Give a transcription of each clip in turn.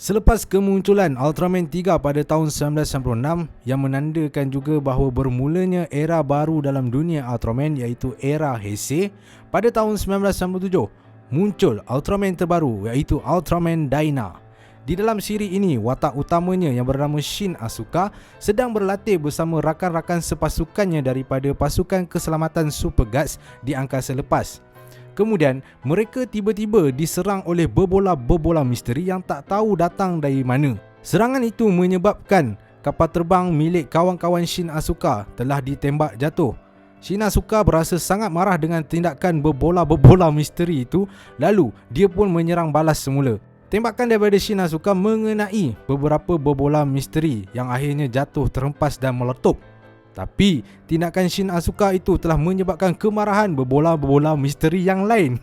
Selepas kemunculan Ultraman 3 pada tahun 1996 yang menandakan juga bahawa bermulanya era baru dalam dunia Ultraman iaitu era Heisei, pada tahun 1997 muncul Ultraman terbaru iaitu Ultraman Dyna. Di dalam siri ini, watak utamanya yang bernama Shin Asuka sedang berlatih bersama rakan-rakan sepasukannya daripada pasukan keselamatan Super Guards di angkasa lepas. Kemudian, mereka tiba-tiba diserang oleh berbola-berbola misteri yang tak tahu datang dari mana. Serangan itu menyebabkan kapal terbang milik kawan-kawan Shin Asuka telah ditembak jatuh. Shin Asuka berasa sangat marah dengan tindakan berbola-berbola misteri itu, lalu dia pun menyerang balas semula. Tembakan daripada Shin Asuka mengenai beberapa berbola misteri yang akhirnya jatuh terhempas dan meletup. Tapi tindakan Shin Asuka itu telah menyebabkan kemarahan berbola-berbola misteri yang lain.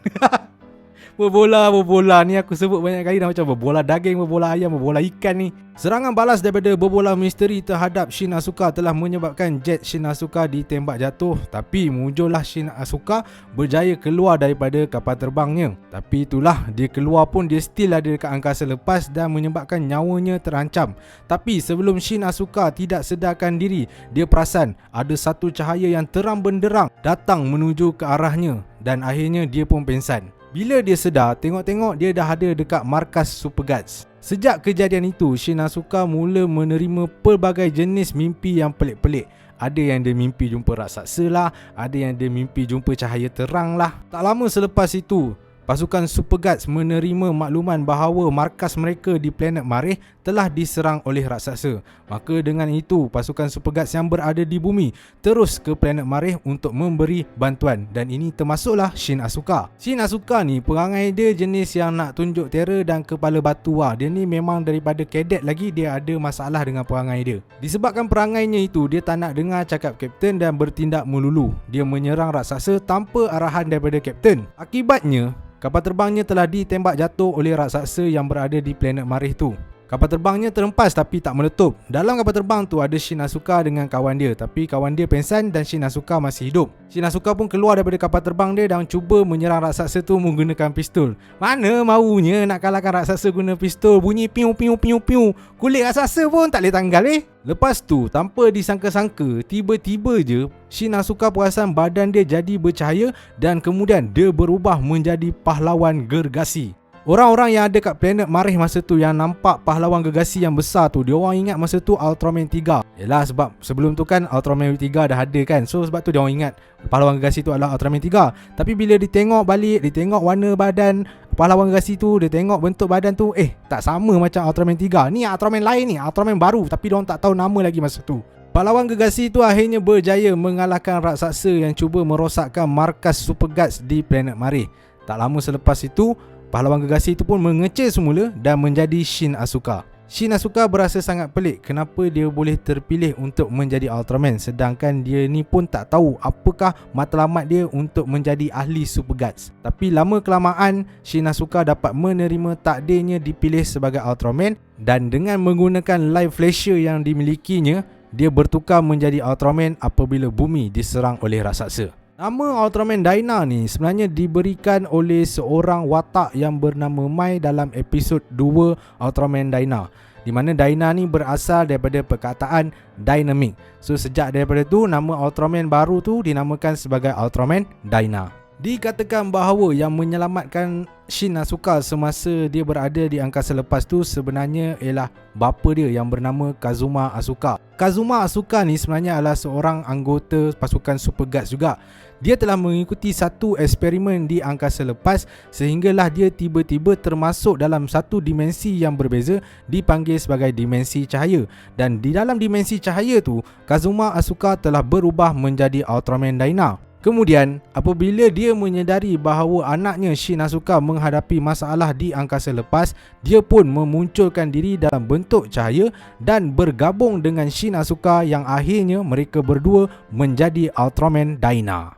Berbola-berbola ni aku sebut banyak kali dah, macam berbola daging, berbola ayam, berbola ikan ni. Serangan balas daripada berbola misteri terhadap Shin Asuka telah menyebabkan jet Shin Asuka ditembak jatuh. Tapi muncullah Shin Asuka berjaya keluar daripada kapal terbangnya. Tapi itulah, dia keluar pun dia still ada dekat angkasa lepas dan menyebabkan nyawanya terancam. Tapi sebelum Shin Asuka tidak sedarkan diri, dia perasan ada satu cahaya yang terang benderang datang menuju ke arahnya dan akhirnya dia pun pengsan. Bila dia sedar, tengok-tengok dia dah ada dekat markas Super Guards. Sejak kejadian itu, Shin Asuka mula menerima pelbagai jenis mimpi yang pelik-pelik. Ada yang dia mimpi jumpa raksasa lah, ada yang dia mimpi jumpa cahaya terang lah. Tak lama selepas itu, pasukan Super Guards menerima makluman bahawa markas mereka di planet Marih telah diserang oleh raksasa. Maka dengan itu, pasukan Super Guards yang berada di bumi terus ke planet Marih untuk memberi bantuan. Dan ini termasuklah Shin Asuka. Shin Asuka ni perangai dia jenis yang nak tunjuk terror dan kepala batu lah. Dia ni memang daripada kadet lagi dia ada masalah dengan perangai dia. Disebabkan perangainya itu, dia tak nak dengar cakap Kapten dan bertindak melulu. Dia menyerang raksasa tanpa arahan daripada Kapten. Akibatnya, kapal terbangnya telah ditembak jatuh oleh raksasa yang berada di planet Marih tu. Kapal terbangnya terhempas tapi tak meletup. Dalam kapal terbang tu ada Shin Asuka dengan kawan dia, tapi kawan dia pengsan dan Shin Asuka masih hidup. Shin Asuka pun keluar daripada kapal terbang dia dan cuba menyerang raksasa tu menggunakan pistol. Mana maunya nak kalahkan raksasa guna pistol, bunyi piu piu piu piu. Kulit raksasa pun tak boleh tanggal Lepas tu, tanpa disangka-sangka, tiba-tiba je Shin Asuka perasan badan dia jadi bercahaya dan kemudian dia berubah menjadi pahlawan gergasi. Orang-orang yang ada kat planet Marih masa tu yang nampak pahlawan gergasi yang besar tu, dia orang ingat masa tu Ultraman 3. Yalah, sebab sebelum tu kan Ultraman 3 dah ada kan. So sebab tu dia orang ingat pahlawan gergasi tu adalah Ultraman 3. Tapi bila ditengok balik, ditengok warna badan pahlawan gergasi tu, dia tengok bentuk badan tu, tak sama macam Ultraman 3. Ni Ultraman lain ni, Ultraman baru, tapi dia orang tak tahu nama lagi masa tu. Pahlawan gergasi tu akhirnya berjaya mengalahkan raksasa yang cuba merosakkan markas Super Guards di planet Marih. Tak lama selepas itu, pahlawan gergasi itu pun mengecil semula dan menjadi Shin Asuka. Shin Asuka berasa sangat pelik kenapa dia boleh terpilih untuk menjadi Ultraman, sedangkan dia ni pun tak tahu apakah matlamat dia untuk menjadi ahli Super Guards. Tapi lama kelamaan, Shin Asuka dapat menerima takdirnya dipilih sebagai Ultraman dan dengan menggunakan live flasher yang dimilikinya, dia bertukar menjadi Ultraman apabila bumi diserang oleh raksasa. Nama Ultraman Dyna ni sebenarnya diberikan oleh seorang watak yang bernama Mai dalam episod 2 Ultraman Dyna, di mana Dyna ni berasal daripada perkataan dynamic. So sejak daripada tu, nama Ultraman baru tu dinamakan sebagai Ultraman Dyna. Dikatakan bahawa yang menyelamatkan Shin Asuka semasa dia berada di angkasa lepas tu sebenarnya ialah bapa dia yang bernama Kazuma Asuka. Kazuma Asuka ni sebenarnya adalah seorang anggota pasukan Super Guards juga. Dia telah mengikuti satu eksperimen di angkasa lepas sehinggalah dia tiba-tiba termasuk dalam satu dimensi yang berbeza dipanggil sebagai dimensi cahaya. Dan di dalam dimensi cahaya tu, Kazuma Asuka telah berubah menjadi Ultraman Dyna. Kemudian, apabila dia menyedari bahawa anaknya Shin Asuka menghadapi masalah di angkasa lepas, dia pun memunculkan diri dalam bentuk cahaya dan bergabung dengan Shin Asuka yang akhirnya mereka berdua menjadi Ultraman Dyna.